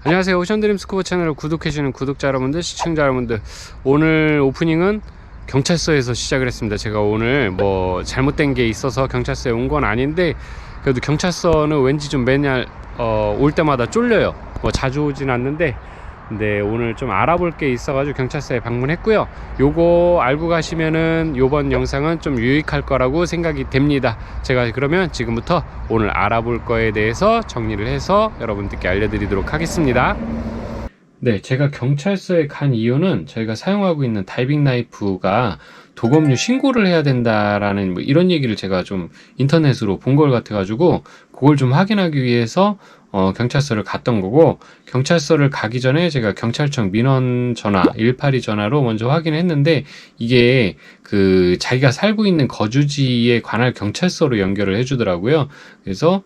안녕하세요. 오션드림 스쿠버 채널을 구독해주시는 구독자 여러분들, 시청자 여러분들, 오늘 오프닝은 경찰서에서 시작을 했습니다. 제가 오늘 뭐 잘못된 게 있어서 경찰서에 온 건 아닌데, 그래도 경찰서는 왠지 좀 맨날 올 때마다 쫄려요. 뭐 자주 오진 않는데, 근데 오늘 좀 알아볼 게 있어가지고 경찰서에 방문했고요. 요거 알고 가시면은 요번 영상은 좀 유익할 거라고 생각이 됩니다. 제가 그러면 지금부터 오늘 알아볼 거에 대해서 정리를 해서 여러분들께 알려드리도록 하겠습니다. 네, 제가 경찰서에 간 이유는 저희가 사용하고 있는 다이빙 나이프가 도검류 신고를 해야 된다라는 뭐 이런 얘기를 제가 좀 인터넷으로 본 걸 같아가지고 그걸 좀 확인하기 위해서 경찰서를 갔던 거고, 경찰서를 가기 전에 제가 경찰청 민원 전화 182 전화로 먼저 확인했는데, 이게 그 자기가 살고 있는 거주지에 관할 경찰서로 연결을 해주더라고요. 그래서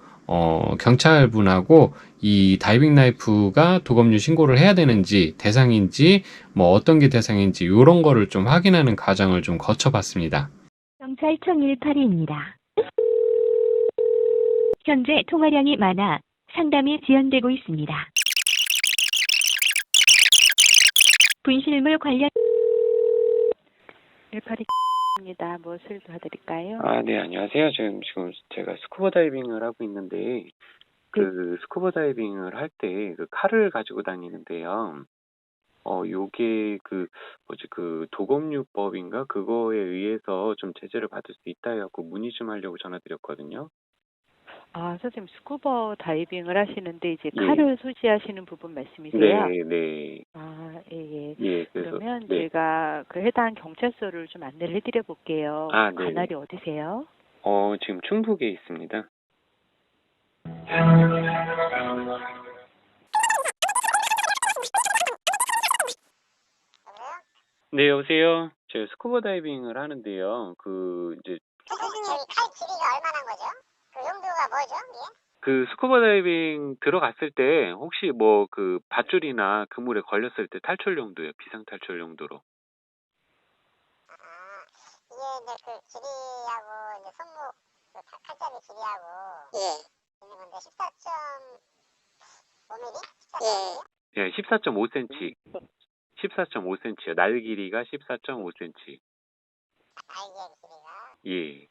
경찰분하고 이 다이빙 나이프가 도검류 신고를 해야 되는지, 대상인지, 뭐 어떤 게 대상인지 이런 거를 좀 확인하는 과정을 좀 거쳐봤습니다. 경찰청 182입니다. 현재 통화량이 많아 상담이 지연되고 있습니다. 분실물 관련 182입니다. 무엇을 도와드릴까요? 네, 안녕하세요. 지금 제가 스쿠버 다이빙을 하고 있는데, 그 스쿠버 다이빙을 할 때 그 칼을 가지고 다니는데요. 요게 그 도검류법인가? 그거에 의해서 좀 제재를 받을 수 있다 해갖고 문의 좀 하려고 전화드렸거든요. 선생님 스쿠버 다이빙을 하시는데 이제 예. 칼을 소지하시는 부분 말씀이세요? 네. 예. 예, 그래서. 그러면 네. 제가 그 해당 경찰서를 좀 안내를 해드려 볼게요. 네. 관할이 어디세요? 지금 충북에 있습니다. 네, 여보세요? 제가 스쿠버 다이빙을 하는데요. 선생님, 칼 길이가 얼마나 거죠? 그 용도가 뭐죠? 예? 그 스쿠버 다이빙 들어갔을 때 혹시 뭐 그 밧줄이나 그물에 걸렸을 때 탈출 용도요, 비상 탈출 용도로. 이게 이제 그 길이하고 이제 손목 그 칼자리 길이하고 있는 건데 14.5mm? 예, 14.5cm. 14.5cm요. 날 길이가 14.5cm. 날개 길이가. 예.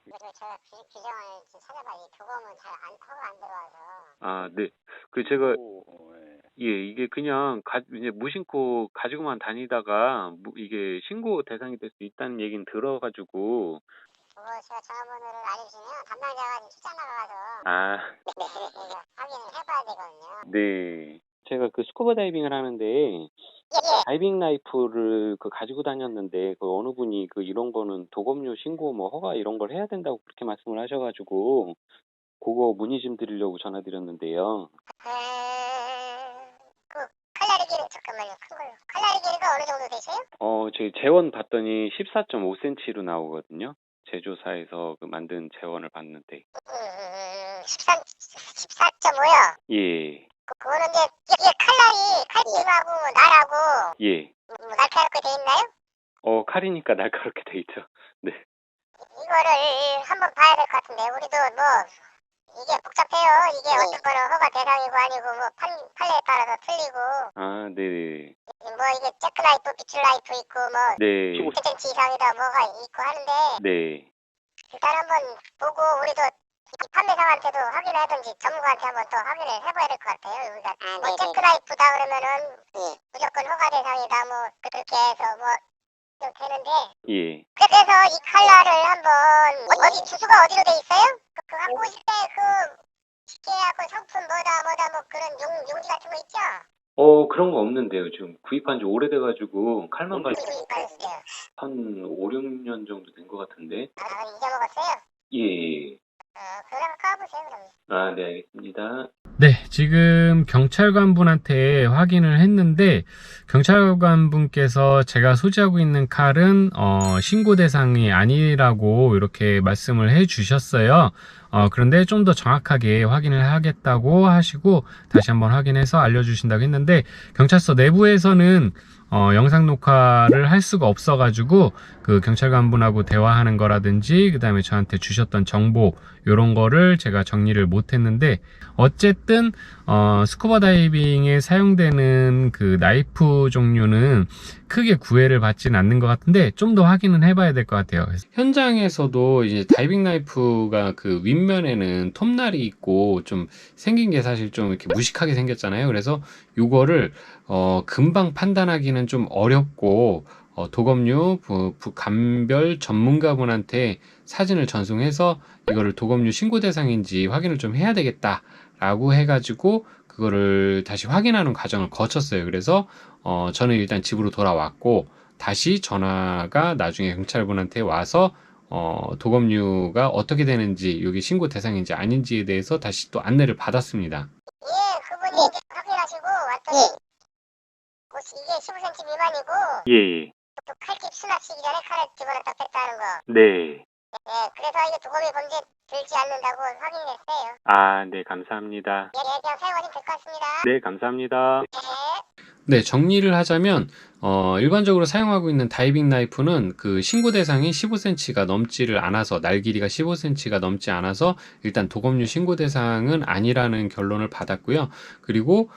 그리고 제가 규정을 지금 찾아봐요. 이 도검은 잘 허가 안 들어와서. 네. 제가 이게 그냥 이제 무신고 가지고만 다니다가 이게 신고 대상이 될 수 있다는 얘기는 들어가지고. 그거 제가 전화번호를 알려주시면 담당자가 지금 출장 나가서 제가 확인을 해봐야 되거든요. 네. 제가 그 스쿠버 다이빙을 하는데 다이빙 나이프를 가지고 다녔는데 어느 분이 이런 거는 도검류 신고 뭐 허가 이런 걸 해야 된다고 그렇게 말씀을 하셔가지고 그거 문의 좀 드리려고 전화드렸는데요. 그 칼날이 길이 잠깐만요. 큰 걸로. 칼날이 길이가 어느 정도 되세요? 저희 재원 봤더니 14.5cm로 나오거든요. 제조사에서 만든 재원을 봤는데. 14.5요? 예. 그거는 이제 칼날하고 날하고 예. 날카롭게 돼 있나요? 칼이니까 날카롭게 돼 있죠. 네. 이거를 한번 봐야 될 것 같은데 우리도 뭐 이게 복잡해요. 이게 어떤 거는 허가 대상이고 아니고 뭐 판례에 따라서 틀리고. 네네. 뭐 이게 제크 나이프, 비출 나이프 있고 뭐 네. 15cm 이상이다 뭐가 있고 하는데 네. 일단 한번 보고 우리도 판매상한테도 확인을 하든지 전문가한테 한번 또 확인을 해봐야 될 것 같아요. 우리가 뭐 제크 나이프다 그러면은 무조건 허가 대상이다 뭐 그렇게 해서 뭐 이렇게 되는데. 예. 그래서 이 칼날을 한번 어디 주소가 어디로 돼 있어요? 그 갖고 오실 때 기계하고 상품 뭐다 뭐 그런 용지 같은 거 있죠? 그런 거 없는데요. 지금 구입한 지 오래돼가지고 칼만 가지고 구입하셨어요? 한 5, 6년 정도 된 것 같은데. 잊어먹었어요? 예. 그럼 까보세요 그럼. 네, 알겠습니다. 네, 지금 경찰관분한테 확인을 했는데, 경찰관분께서 제가 소지하고 있는 칼은 신고 대상이 아니라고 이렇게 말씀을 해 주셨어요. 그런데 좀 더 정확하게 확인을 하겠다고 하시고 다시 한번 확인해서 알려주신다고 했는데, 경찰서 내부에서는 영상 녹화를 할 수가 없어가지고 그 경찰관분하고 대화하는 거라든지 그 다음에 저한테 주셨던 정보 요런 거를 제가 정리를 못했는데, 어쨌든 스쿠버 다이빙에 사용되는 그 나이프 종류는 크게 구애를 받지는 않는 것 같은데 좀 더 확인은 해봐야 될 것 같아요. 현장에서도 이제 다이빙 나이프가 그 윗면에는 톱날이 있고 좀 생긴 게 사실 좀 이렇게 무식하게 생겼잖아요. 그래서 요거를 금방 판단하기는 좀 어렵고, 도검류 감별 전문가분한테 사진을 전송해서 이거를 도검류 신고 대상인지 확인을 좀 해야 되겠다 라고 해가지고 그거를 다시 확인하는 과정을 거쳤어요. 그래서 저는 일단 집으로 돌아왔고, 다시 전화가 나중에 경찰분한테 와서 도검류가 어떻게 되는지, 여기 신고 대상인지 아닌지에 대해서 다시 또 안내를 받았습니다. 예, 그분이 이제 확인하시고 왔더니 이게 15cm 미만이고 예. 또 칼집 수납시기 전에 칼을 집어넣었다 뺐다는 거. 네. 예, 그래서 이게 도검이 범죄 들지 않는다고 확인했어요. 아, 네, 감사합니다. 예, 그냥 사용하시면 될 것 같습니다. 네, 감사합니다. 예. 네, 정리를 하자면 일반적으로 사용하고 있는 다이빙 나이프는 그 신고 대상이 15cm가 넘지를 않아서, 날 길이가 15cm가 넘지 않아서 일단 도검류 신고 대상은 아니라는 결론을 받았고요. 그리고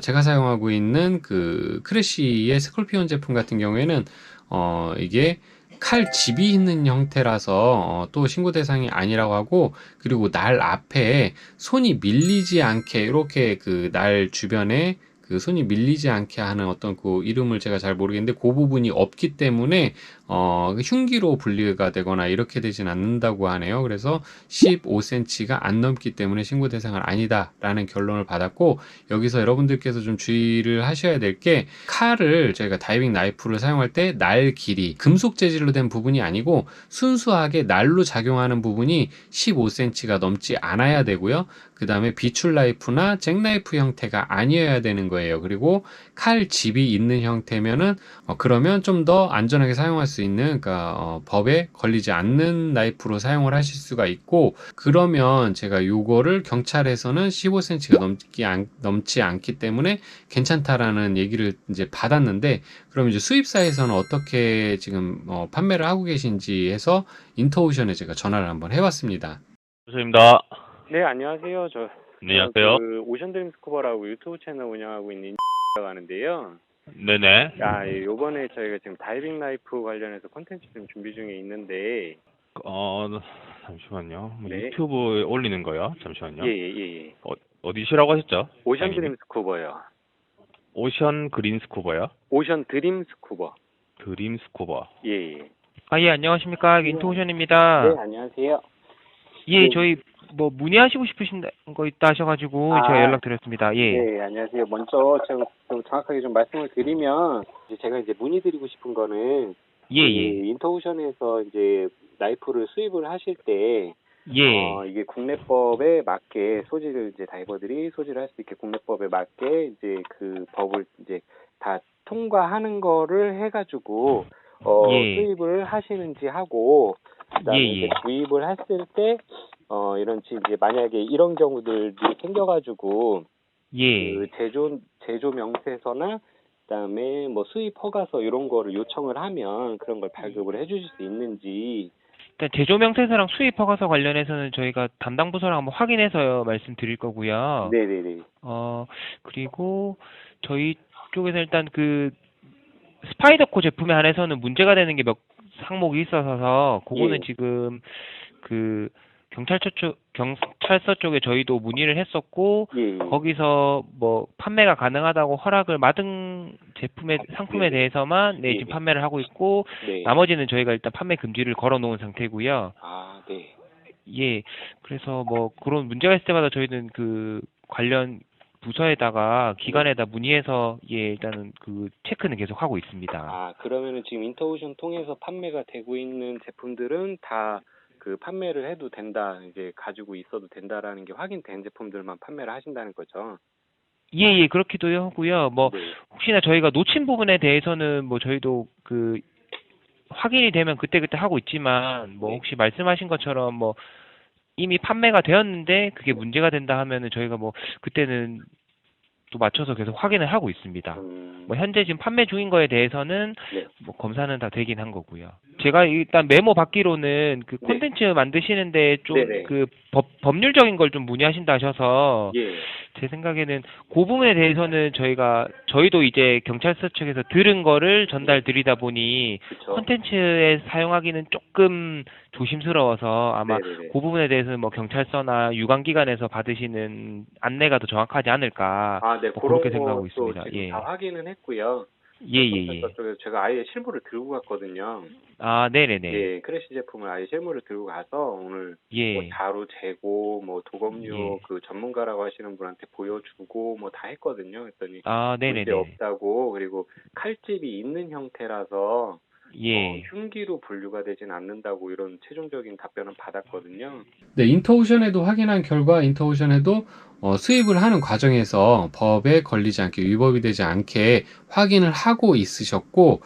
제가 사용하고 있는 그 크래쉬의 스콜피온 제품 같은 경우에는 이게 칼 집이 있는 형태라서 또 신고 대상이 아니라고 하고, 그리고 날 앞에 손이 밀리지 않게 이렇게 그 날 주변에 그 손이 밀리지 않게 하는 어떤 그 이름을 제가 잘 모르겠는데 그 부분이 없기 때문에 흉기로 분리가 되거나 이렇게 되진 않는다고 하네요. 그래서 15cm가 안 넘기 때문에 신고 대상은 아니다라는 결론을 받았고, 여기서 여러분들께서 좀 주의를 하셔야 될 게, 칼을 저희가 다이빙 나이프를 사용할 때 날 길이 금속 재질로 된 부분이 아니고 순수하게 날로 작용하는 부분이 15cm가 넘지 않아야 되고요. 그 다음에 비출 나이프나 잭 나이프 형태가 아니어야 되는 거예요. 그리고 칼 집이 있는 형태면은 그러면 좀 더 안전하게 사용할 수 있는, 그러니까 법에 걸리지 않는 나이프로 사용을 하실 수가 있고, 그러면 제가 요거를 경찰에서는 15cm가 넘지 않기 때문에 괜찮다라는 얘기를 이제 받았는데, 그럼 이제 수입사에서는 어떻게 지금 판매를 하고 계신지 해서 인터오션에 제가 전화를 한번 해봤습니다. 교수입니다. 네, 안녕하세요. 네, 안녕하세요. 그 오션드림 스쿠버라고 유튜브 채널 운영하고 있는 라고 하는데요. 네네. 예, 요번에 저희가 지금 다이빙 나이프 관련해서 콘텐츠 좀 준비 중에 있는데. 잠시만요. 네. 유튜브에 올리는 거요? 잠시만요. 예. 어디시라고 하셨죠? 오션드림 스쿠버요. 오션 그린 스쿠버요? 오션 드림 스쿠버. 드림 스쿠버. 예. 예, 안녕하십니까. 인토오션입니다. 네, 안녕하세요. 예, 네. 저희 뭐 문의하시고 싶으신 거 있다 하셔가지고 제가 연락드렸습니다. 예. 네, 안녕하세요. 먼저 제가 좀 정확하게 좀 말씀을 드리면, 제가 이제 문의드리고 싶은 거는, 예, 예. 인터오션에서 이제 나이프를 수입을 하실 때, 예. 이게 국내법에 맞게 이제 다이버들이 소지를 할 수 있게 국내법에 맞게 이제 그 법을 이제 다 통과하는 거를 해가지고, 예. 수입을 하시는지 하고, 그다음에 예, 이제 예. 구입을 했을 때, 이제 만약에 이런 경우들이 생겨가지고, 예. 그 제조 명세서나 그다음에 뭐 수입 허가서 이런 거를 요청을 하면 그런 걸 발급을 해주실 수 있는지. 일단 제조명세서랑 수입 허가서 관련해서는 저희가 담당 부서랑 한번 확인해서 말씀드릴 거고요. 네네네. 그리고 저희 쪽에서 일단 그 스파이더코 제품에 한해서는 문제가 되는 게 몇 항목이 있어서 그거는 예. 지금 그 경찰서 쪽에 저희도 문의를 했었고, 예. 거기서 뭐 판매가 가능하다고 허락을 받은 상품에 대해서만 예. 지금 판매를 하고 있고, 네. 나머지는 저희가 일단 판매 금지를 걸어 놓은 상태고요. 아, 네. 예. 그래서 뭐 그런 문제가 있을 때마다 저희는 그 관련 부서에다가 기관에다 문의해서 일단은 그 체크는 계속 하고 있습니다. 아, 그러면은 지금 인터오션 통해서 판매가 되고 있는 제품들은 다 그 판매를 해도 된다, 이제 가지고 있어도 된다라는 게 확인된 제품들만 판매를 하신다는 거죠. 예, 그렇기도 하고요. 뭐 네. 혹시나 저희가 놓친 부분에 대해서는 뭐 저희도 그 확인이 되면 그때그때 하고 있지만, 뭐 네. 혹시 말씀하신 것처럼 뭐 이미 판매가 되었는데 그게 문제가 된다 하면은 저희가 뭐 그때는 또 맞춰서 계속 확인을 하고 있습니다. 뭐 현재 지금 판매 중인 거에 대해서는 네. 뭐 검사는 다 되긴 한 거고요. 제가 일단 메모 받기로는 그 네. 콘텐츠 만드시는데 좀 네네. 그 법률적인 걸 좀 문의하신다 하셔서 예. 제 생각에는 그 부분에 대해서는 저희도 이제 경찰서 측에서 들은 거를 전달 드리다 보니 그쵸. 콘텐츠에 사용하기는 조금 조심스러워서 아마 네네네. 그 부분에 대해서는 뭐 경찰서나 유관기관에서 받으시는 안내가 더 정확하지 않을까 아, 네. 뭐 그런 그렇게 생각하고 것도 있습니다. 지금 예. 다 확인은 했고요. 예. 쪽에서 제가 아예 실물을 들고 갔거든요. 아, 네네네. 예, 크래시 제품을 아예 실물을 들고 가서 오늘 뭐 예. 자루 재고 뭐 도검류 예. 그 전문가라고 하시는 분한테 보여주고 뭐 다 했거든요. 그랬더니 아, 문제 네네네. 없다고, 그리고 칼집이 있는 형태라서 예. 흉기로 분류가 되진 않는다고 이런 최종적인 답변을 받았거든요. 네, 인터오션에도 확인한 결과 인터오션에도 수입을 하는 과정에서 법에 걸리지 않게 위법이 되지 않게 확인을 하고 있으셨고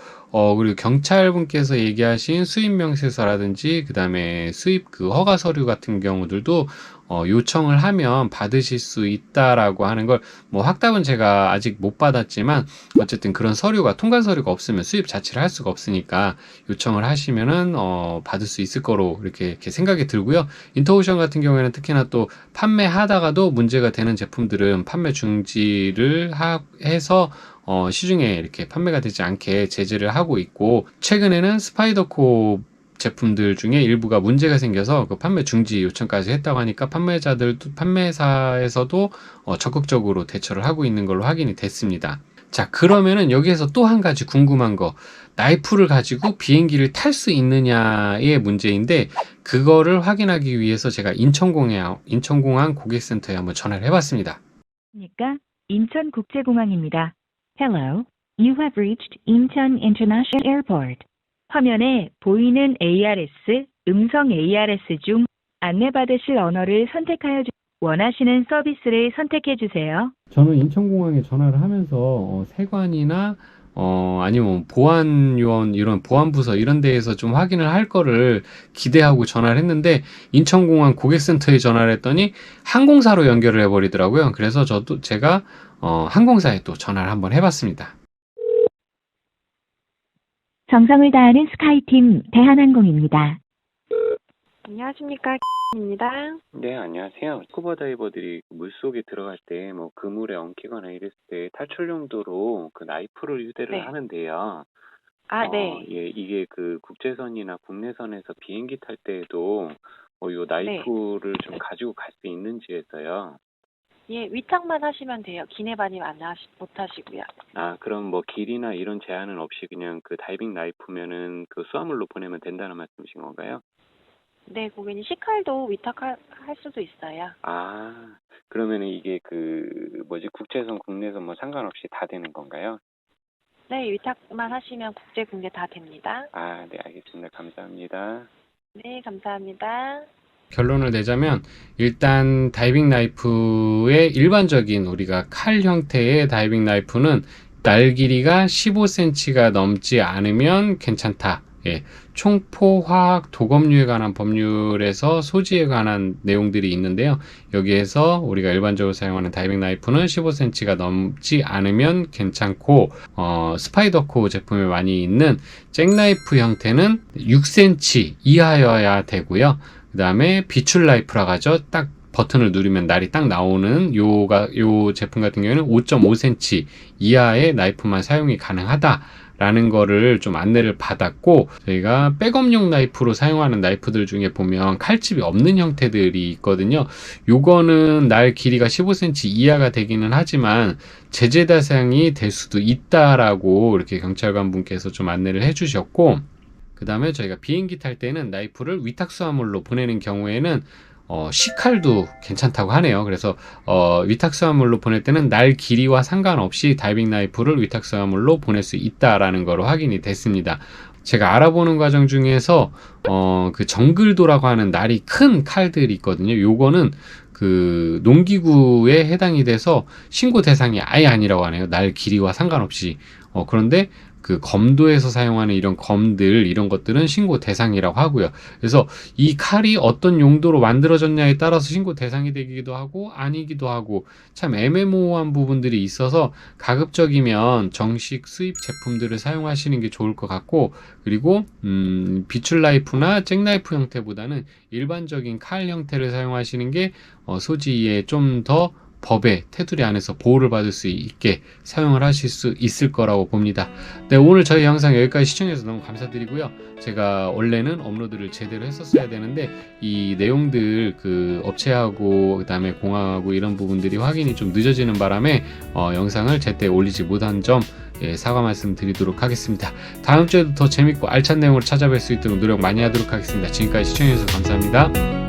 그리고 경찰분께서 얘기하신 수입 명세서라든지 그다음에 수입 그 허가 서류 같은 경우들도 요청을 하면 받으실 수 있다라고 하는 걸 뭐 확답은 제가 아직 못 받았지만 어쨌든 그런 서류가 통관 서류가 없으면 수입 자체를 할 수가 없으니까 요청을 하시면은 받을 수 있을 거로 이렇게 생각이 들고요. 인터오션 같은 경우에는 특히나 또 판매하다가도 문제가 되는 제품들은 판매 중지를 해서 시중에 이렇게 판매가 되지 않게 제재를 하고 있고, 최근에는 스파이더코 제품들 중에 일부가 문제가 생겨서 그 판매 중지 요청까지 했다고 하니까 판매사에서도 적극적으로 대처를 하고 있는 걸로 확인이 됐습니다. 자, 그러면은 여기에서 또 한 가지 궁금한 거, 나이프를 가지고 비행기를 탈 수 있느냐의 문제인데, 그거를 확인하기 위해서 제가 인천공항 고객센터에 한번 전화를 해봤습니다. 그러니까 인천국제공항입니다. Hello, you have reached Incheon International Airport. 화면에 보이는 ARS, 음성 ARS 중 안내받으실 언어를 선택하여 원하시는 서비스를 선택해 주세요. 저는 인천공항에 전화를 하면서 세관이나 아니면 보안요원 이런 보안부서 이런 데에서 좀 확인을 할 거를 기대하고 전화를 했는데 인천공항 고객센터에 전화를 했더니 항공사로 연결을 해버리더라고요. 그래서 제가 항공사에 또 전화를 한번 해봤습니다. 정성을 다하는 스카이팀 대한항공입니다. 안녕하십니까, 입니다. 네, 안녕하세요. 스쿠버 다이버들이 물속에 들어갈 때 뭐 그물에 엉키거나 이랬을 때 탈출 용도로 그 나이프를 휴대를 네. 하는데요. 네. 예, 이게 그 국제선이나 국내선에서 비행기 탈 때에도 요 나이프를 좀 가지고 갈 수 있는지 해서요. 예, 위탁만 하시면 돼요. 기내 반입 못 하시고요. 아, 그럼 뭐 길이나 이런 제한은 없이 그냥 그 다이빙 나이프면은 그 수화물로 보내면 된다는 말씀이신 건가요? 네, 고객님 식칼도 위탁할 수도 있어요. 아, 그러면은 이게 국제선, 국내선 뭐 상관없이 다 되는 건가요? 네, 위탁만 하시면 국제, 국내 다 됩니다. 아, 네, 알겠습니다. 감사합니다. 네, 감사합니다. 결론을 내자면 일단 다이빙 나이프의 일반적인 우리가 칼 형태의 다이빙 나이프는 날 길이가 15cm가 넘지 않으면 괜찮다. 예, 총포, 화학, 도검류에 관한 법률에서 소지에 관한 내용들이 있는데요. 여기에서 우리가 일반적으로 사용하는 다이빙 나이프는 15cm가 넘지 않으면 괜찮고, 스파이더코 제품에 많이 있는 잭나이프 형태는 6cm 이하여야 되고요. 그 다음에 비출 나이프라고 하죠. 딱 버튼을 누르면 날이 딱 나오는 요 제품 같은 경우에는 5.5cm 이하의 나이프만 사용이 가능하다라는 거를 좀 안내를 받았고, 저희가 백업용 나이프로 사용하는 나이프들 중에 보면 칼집이 없는 형태들이 있거든요. 요거는 날 길이가 15cm 이하가 되기는 하지만 제재 대상이 될 수도 있다라고 이렇게 경찰관 분께서 좀 안내를 해주셨고, 그 다음에 저희가 비행기 탈 때는 나이프를 위탁수화물로 보내는 경우에는 시칼도 괜찮다고 하네요. 그래서 위탁수화물로 보낼 때는 날 길이와 상관없이 다이빙 나이프를 위탁수화물로 보낼 수 있다라는 거로 확인이 됐습니다. 제가 알아보는 과정 중에서 그 정글도라고 하는 날이 큰 칼들이 있거든요. 요거는 그 농기구에 해당이 돼서 신고 대상이 아예 아니라고 하네요. 날 길이와 상관없이. 그런데 그 검도에서 사용하는 이런 검들 이런 것들은 신고 대상이라고 하고요. 그래서 이 칼이 어떤 용도로 만들어졌냐에 따라서 신고 대상이 되기도 하고 아니기도 하고 참 애매모호한 부분들이 있어서 가급적이면 정식 수입 제품들을 사용하시는 게 좋을 것 같고, 그리고 비출 나이프나 잭 나이프 형태보다는 일반적인 칼 형태를 사용하시는 게 소지에 좀 더 법의 테두리 안에서 보호를 받을 수 있게 사용을 하실 수 있을 거라고 봅니다. 네, 오늘 저희 영상 여기까지 시청해주셔서 너무 감사드리고요. 제가 원래는 업로드를 제대로 했었어야 되는데 이 내용들 그 업체하고 그 다음에 공항하고 이런 부분들이 확인이 좀 늦어지는 바람에 영상을 제때 올리지 못한 점 사과 말씀 드리도록 하겠습니다. 다음 주에도 더 재밌고 알찬 내용으로 찾아뵐 수 있도록 노력 많이 하도록 하겠습니다. 지금까지 시청해주셔서 감사합니다.